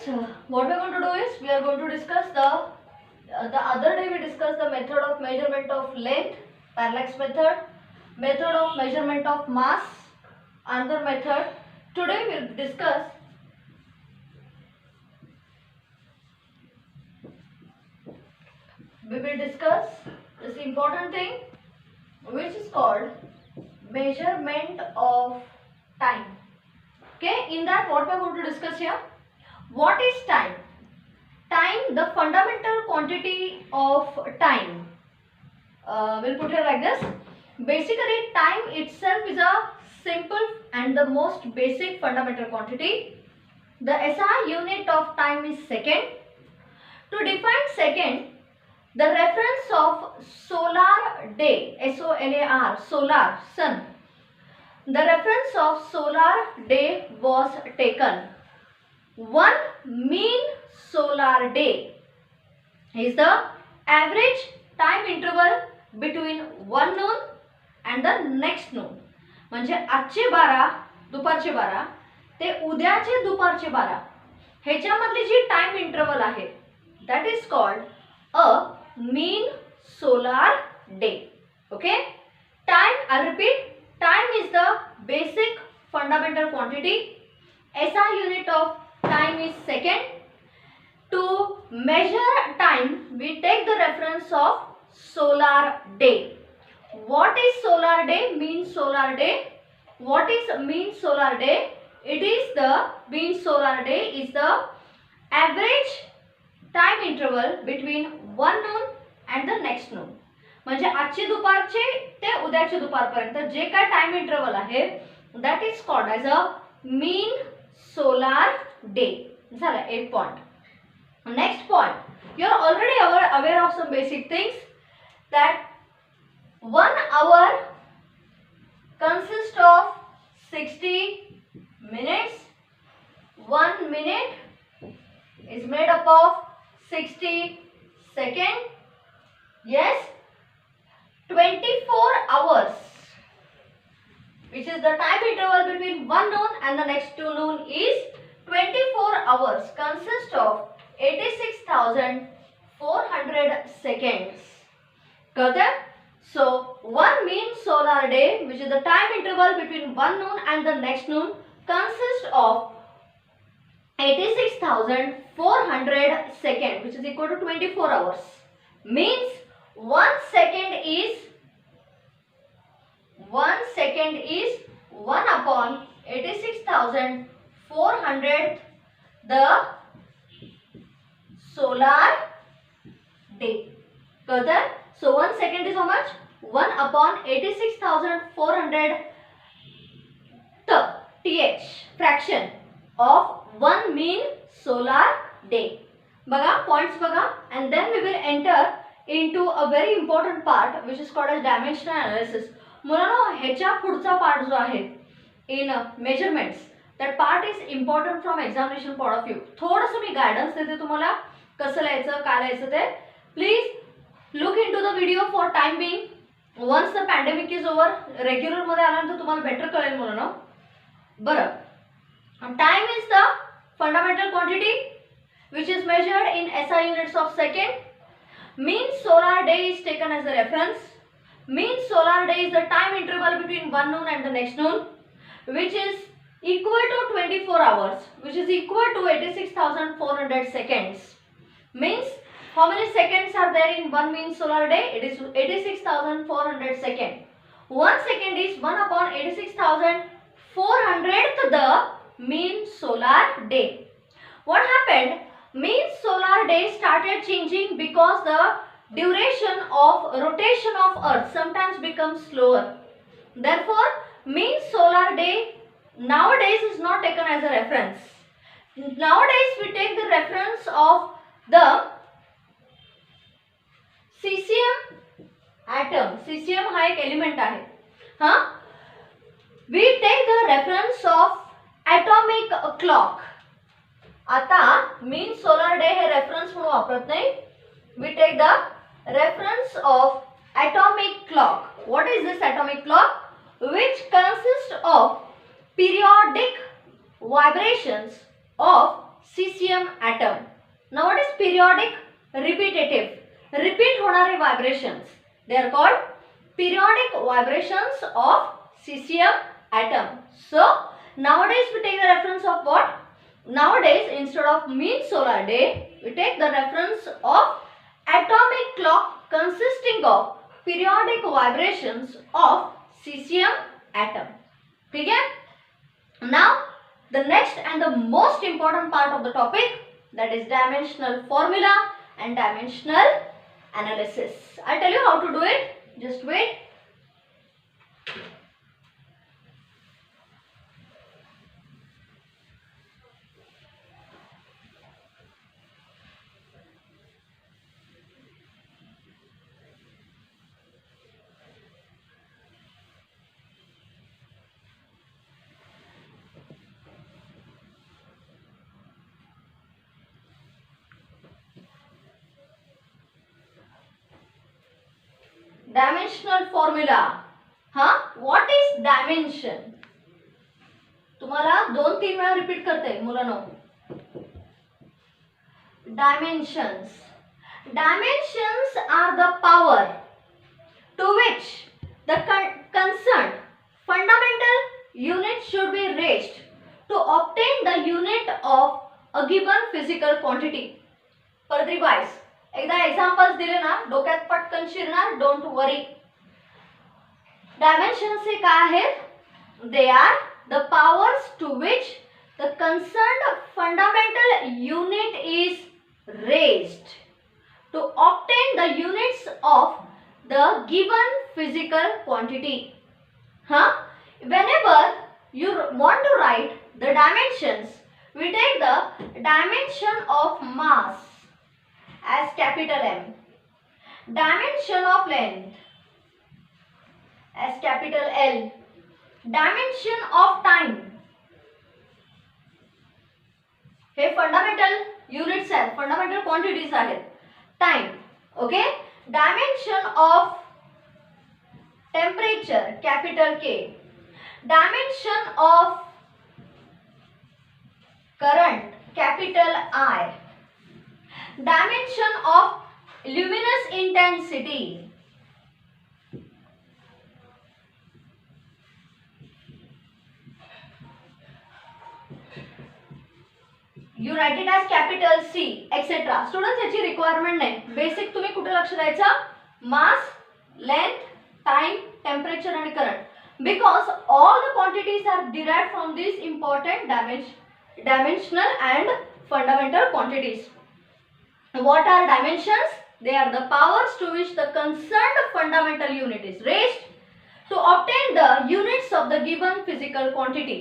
what we are going to do is we are going to discuss the other day we discussed the method of measurement of length, parallax method, method of measurement of mass, another method. Today we will discuss this important thing which is called measurement of time. Okay, in that what we are going to discuss here, what is time? Time, the fundamental quantity of time. We'll put it like this. Basically, time itself is a simple and the most basic fundamental quantity. The SI unit of time is second. To define second, the reference of solar day, SOLAR, solar, sun. The reference of solar day was taken. One mean solar day is the average time interval between one noon and the next noon. म्हणजे आजचे 12 दुपारचे 12 ते उद्याचे दुपारचे 12 ह्याच्यामधली जी time interval आहे that is called a mean solar day. Okay, time, I repeat, time is the basic fundamental quantity. SI unit of time is second. To measure time, we take the reference of solar day. What is solar day? Mean solar day. What is mean solar day? It is the mean solar day is the average time interval between one noon and the next noon. म्हणजे आजचे दुपारचे ते उद्याचे दुपारपर्यंत जे काय time interval आहे that is called as a mean solar day. झालं एक point. Next point, you are already aware of some basic things, that 1 hour consists of 60 minutes. 1 minute is made up of 60 seconds. Yes, 24 hours, which is the time interval between one noon and the next two noon, is 24 hours, consists of 86,400 seconds. Got it? So, one mean solar day, which is the time interval between one noon and the next noon, consists of 86,400 seconds, which is equal to 24 hours. Means 1 second is 1 upon 86,400 the solar day. Got that? So 1 second is how much? 1 upon 86,400 th fraction of 1 mean solar day. Baga, points baga, and then we will enter into a very important part which is called as dimensional analysis. मुलांनो, ह्याच्या पुढचा part जो आहे in measurements, that part is important from examination point of view. थोडंसं मी guidance देते तुम्हाला कसं लिहायचं काय लिहायचं ते. Please look into the video for time being. Once the pandemic is over, regular मध्ये आल्यानंतर तुम्हाला बेटर कळेल मुलांनो. बरं, time is the fundamental quantity which is measured in SI units of second. Mean solar day is taken as a reference. Mean solar day is the time interval between one noon and the next noon, which is equal to 24 hours, which is equal to 86,400 seconds. Means how many seconds are there in one mean solar day? It is 86,400 seconds. 1 second is 1 upon 86,400th the mean solar day. What happened? Mean solar day started changing because the duration of rotation of Earth sometimes becomes slower. Therefore, mean solar day nowadays is not taken as a reference. Nowadays we take the reference of the cesium atom. Cesium हा एक element आहे. हाँ, we take the reference of atomic clock. आता mean solar day हे reference म्हणून वापरत नाही. We take the reference of atomic clock. What is this atomic clock? Which consists of periodic vibrations of cesium atom. Now what is periodic? Repetitive. Repeat honare vibrations. They are called periodic vibrations of cesium atom. So nowadays we take the reference of what? Nowadays instead of mean solar day, we take the reference of atomic clock consisting of periodic vibrations of cesium atom. Okay? Now the next and the most important part of the topic, that is dimensional formula and dimensional analysis. I'll tell you how to do it. Just wait. Dimensional formula. What is dimension? तुम्हाला 2-3 वेळा repeat करते मुलांनो. Dimensions. Dimensions are the power to which the concerned fundamental unit should be raised to obtain the unit of a given physical quantity. परत revise. एकदा examples दिले ना डोक्यात पटकन शिरणार. Don't worry. डायमेन्शन्स हे काय आहेत? They are the powers to which the concerned fundamental unit is raised to obtain the units of the given physical quantity. Whenever you want to write the dimensions, we take the dimension of mass as capital M, dimension of length as capital L, dimension of time, हे fundamental units आहेत, fundamental quantities आहेत. Time, okay. Dimension of temperature capital K, dimension of current capital I, dimension of luminous intensity, you write it as capital C, etc. Students याची requirement नाही. Basic तुम्ही कुठे लक्ष द्यायचं? मास, length, time, temperature आणि current. Because all the quantities are derived from these important dimensional and fundamental quantities. What are dimensions? They are the powers to which the concerned fundamental unit is raised to obtain the units of the given physical quantity.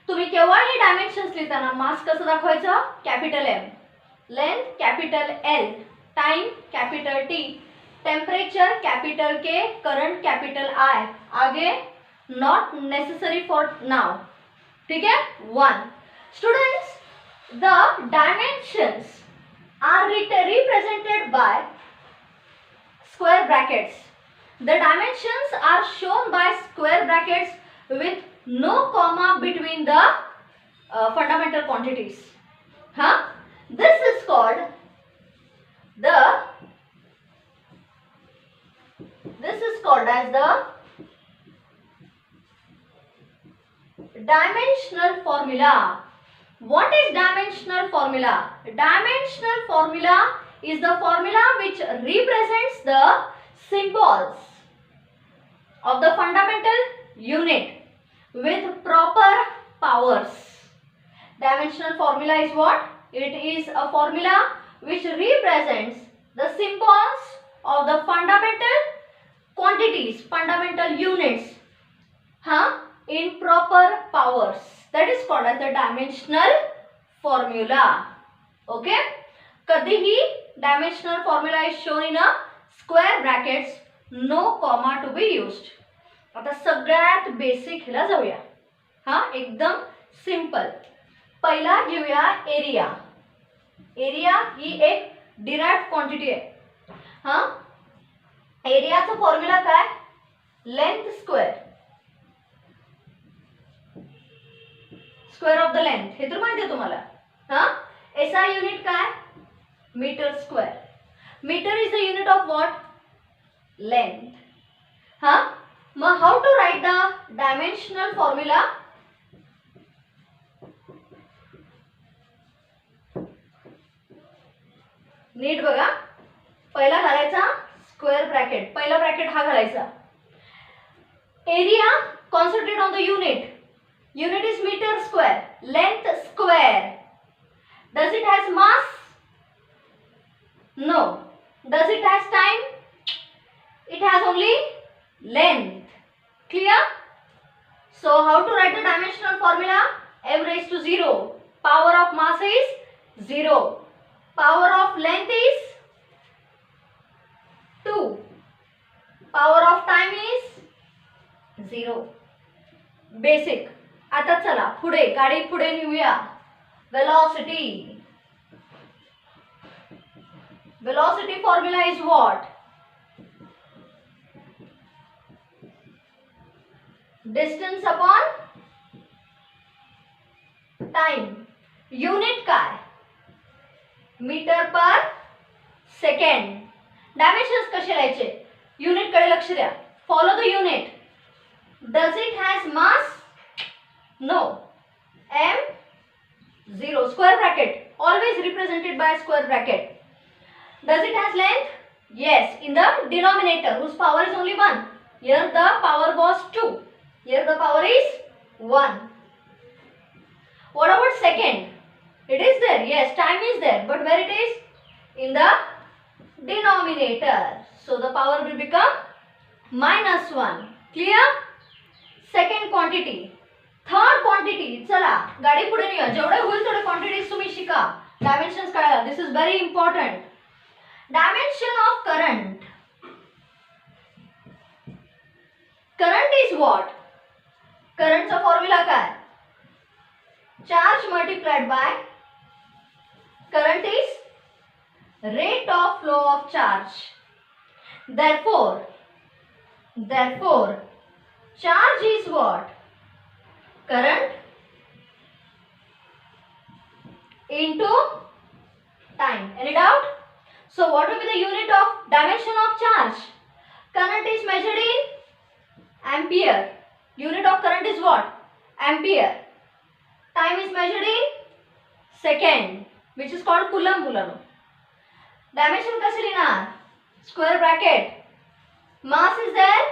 तुम्ही केव्हाही dimensions लिहिताना mass कसं दाखवायचं? Capital M, length capital L, time capital T, temperature capital K, current capital I. आगे not necessary for now. ठीक है. 1. Students, the dimensions are represented by square brackets. The dimensions are shown by square brackets with no comma between the fundamental quantities. This is called as the dimensional formula. What is dimensional formula? Dimensional formula is the formula which represents the symbols of the fundamental unit with proper powers. Dimensional formula is what? It is a formula which represents the symbols of the fundamental quantities, fundamental units, in proper powers. That is called as the dimensional formula. Okay. कधीही dimensional formula is shown in a square brackets, no comma to be used. आता सगळ्यात basic ह्याला जाऊया. एकदम simple. पहिला घेऊया area. Area ही एक derived quantity आहे. एरियाचा फॉर्म्युला काय? Length square, square of the length. हे तर माहिती आहे तुम्हाला. SI युनिट काय? Metre square. Metre is the unit of what? Length. हा, मग how to write the dimensional formula? नीट बघा. पहिला घालायचा स्क्वेअर ब्रॅकेट. पहिला ब्रॅकेट हा घालायचा. Area concentrate on the unit. Unit is meter square. Length square. Does it has mass? No. Does it has time? It has only length. Clear? So how to write the dimensional formula? M raised to 0. Power of mass is 0. Power of length is 2. Power of time is 0. Basic. आता चला पुढे, गाडी पुढे नेऊया. Velocity. Velocity formula is what? Distance upon time. Unit काय? Metre per second. Dimensions कसे लिहायचे? Unit कडे लक्ष द्या. Follow the unit. Does it has mass? No. M 0. Square bracket. Always represented by a square bracket. Does it has length? Yes. In the denominator, whose power is only 1. Here the power was 2. Here the power is 1. What about second? It is there. Yes. Time is there. But where it is? In the denominator. So the power will become -1. Clear? Second quantity. Third quantity. चला गाडी पुढे नेऊया. जेवढे होईल तेवढे quantities तुम्ही शिका. Dimensions कळा. This is very important. Dimension of current. Current is what? करंटचा फॉर्म्युला काय? Charge multiplied by current is rate of flow of charge. Therefore charge is what? Current into time. Any doubt? So what will be the unit of dimension of charge? Current is measured in ampere. Unit of current is what? Ampere. Time is measured in second, which is called coulomb. Dimension कसे लिहिणार? Square bracket. Mass is there?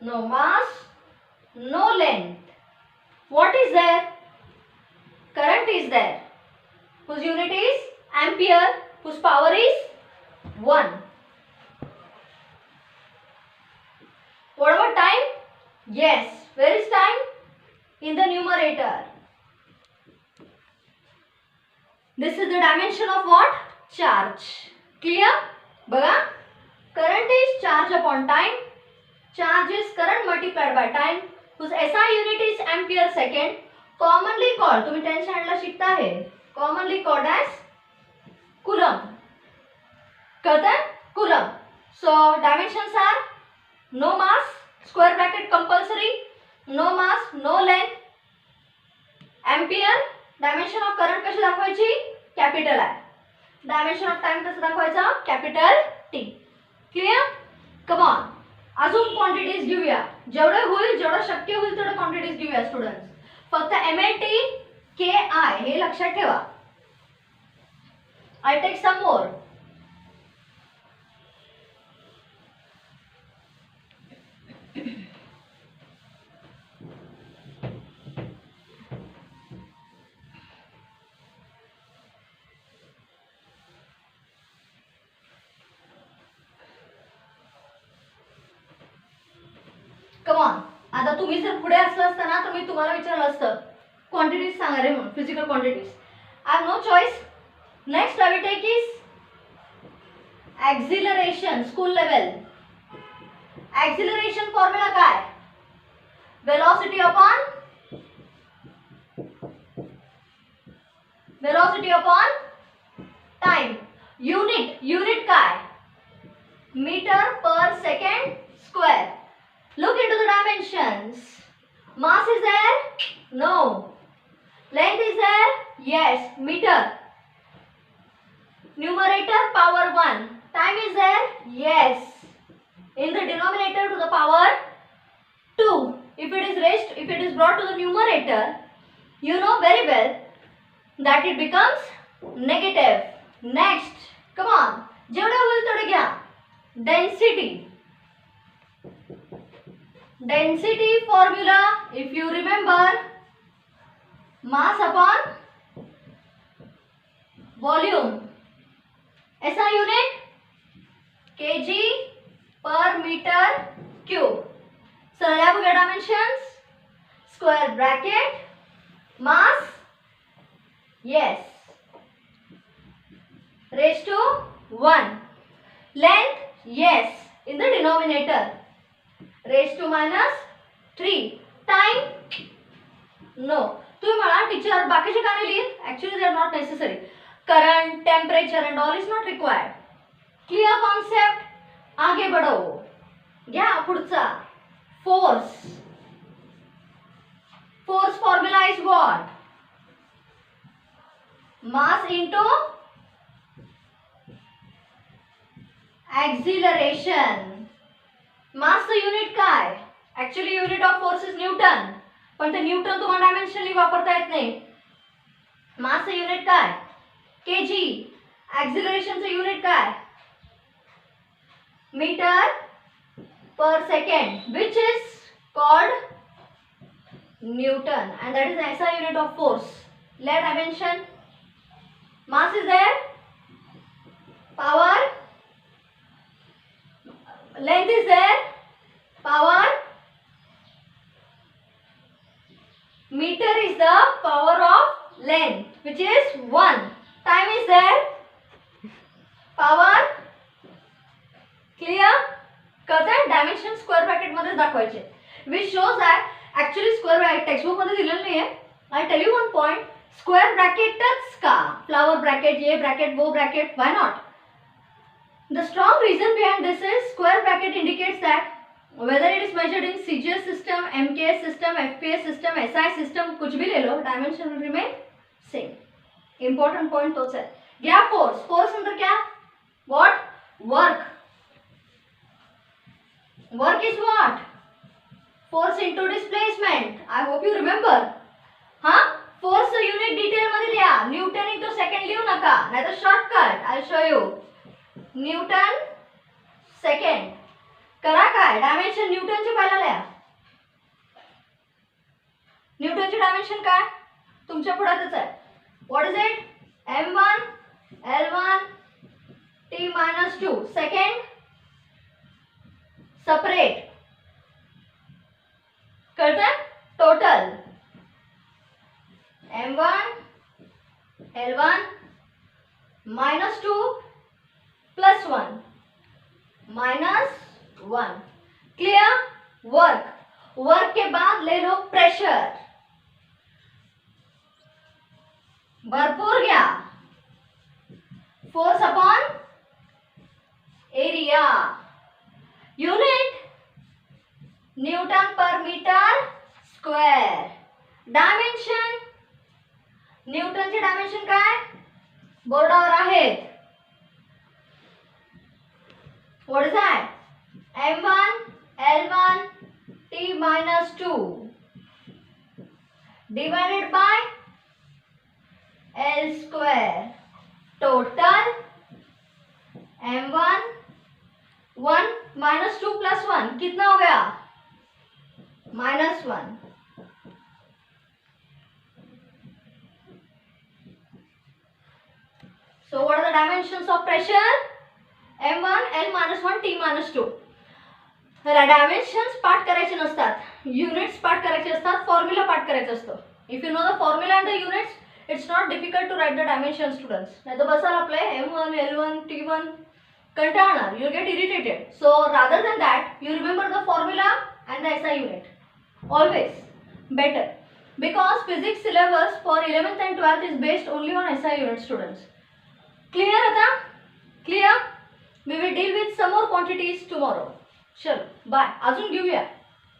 No mass, no length. What is there? Current is there, whose unit is ampere, whose power is 1. What about time? Yes. Where is time? In the numerator. This is the dimension of what? Charge. Clear? Baga? Current is charge upon time. Charge is current multiplied by time, whose SI unit is ampere second. Commonly called, तुम्ही 10th स्टँडर्डला शिकता आहे, commonly called as coulomb. कळतंय? Coulomb. So dimensions are no mass, square bracket compulsory, no mass, no length, ampere. Dimension of current कशी दाखवायची? Capital I. Dimension of time कसं दाखवायचं? Capital T. Clear? Come on. अजून quantities घेऊया. जेवढे होईल, जेवढं शक्य होईल तेवढे क्वांटिटीज घेऊया स्टुडंट्स. फक्त MLT KI हे लक्षात ठेवा. I take some more. Come on. आता तुम्ही जर पुढे असलं असतं ना तर मी तुम्हाला विचारलं असतं क्वांटिटीज सांगा रे म्हणून, physical quantities. I have no choice. Next I will take is acceleration, school level. Acceleration formula काय? Velocity upon time. युनिट काय? Metre per second square. Look into the dimensions. Mass is there? No. Length is there? Yes, meter. Numerator power 1. Time is there? Yes. In the denominator to the power 2. If it is brought to the numerator, you know very well that it becomes negative. Next, come on. जेवढे होईल तेवढे घ्या. Density. Density formula, if you remember, mass upon volume. SI unit kg per meter cube. So now we get dimensions. Square bracket. Mass. Yes. Raised to 1. Length. Yes. In the denominator. Raised to minus 3. Time. No. तुम्ही मला teacher बाकीचे का नाही लिहित? Actually they are not necessary. Current, temperature and all is not required. Clear concept? आगे बढ़ो. घ्या पुढचा. Force. Force formula is what? Mass into acceleration. Mass चं unit काय? Actually unit of force is Newton. पण ते न्यूटन तुम्हाला डायमेन्शनली वापरता येत नाही. मास चं युनिट काय? kg. एक्सेलरेशन चं युनिट काय? Metre per second, which is called Newton, and that is the SI unit of force. Let dimension. Mass is there. Power. Length is there. Power. Meter is the power of length, which is 1. Time is there. Power. Clear? कळतंय? Dimension square bracket मध्ये दाखवायचे. Which shows that actually square bracket textbook मध्ये दिलेलं नाहीये. I tell you one point. Square ब्रॅकेटच का? Flower bracket, ये bracket, वो bracket, why not? The strong reason behind this is square bracket indicates that whether it is measured in CGS system, MKS system, FPS system, SI system, कुछ भी ले लो, dimension will remain same. Important point तो है. क्या force? Force अंदर क्या? What? Work. Work is what? Force into displacement. I hope you remember. हाँ? Force unit detail मध्ये लिहा. Newton into second लिहू नका. नाही तर shortcut. I'll show you. Newton second. करा काय? डायमेन्शन न्यूटनचे पहिला लिहा. न्यूटनचे डायमेन्शन काय? तुमच्या पुढातच आहे. What is it? m1 l1 t minus 2. Second. Separate. कळतंय? Total. m1 l1 minus 2 plus 1 minus 1. Clear? Work. Work के बाद ले लो pressure. भरपूर गया. Force upon area. Unit Newton per meter square. Dimension Newton चे dimension काय? बोर्डावर आहेत. What is that? m1 l1 t minus 2 divided by l square. Total m1 1 minus 2 plus 1 कितना हो गया? -1. So what are the dimensions of pressure? m1 l minus 1 t minus 2. Dimensions part करायचे नसतात, units part करायचे असतात, formula part करायचा असतो. If you know the formula and the units, it's not difficult to write the dimension students. नाही तर बसाल आपले m1 l1 t1 कंटाळणार, you get irritated. So rather than that you remember the formula and the SI unit. Always better, because physics syllabus for 11th and 12th is based only on SI unit students. Clear आता? Clear? We will deal with some more quantities tomorrow. चलो bye. अजून घेऊया.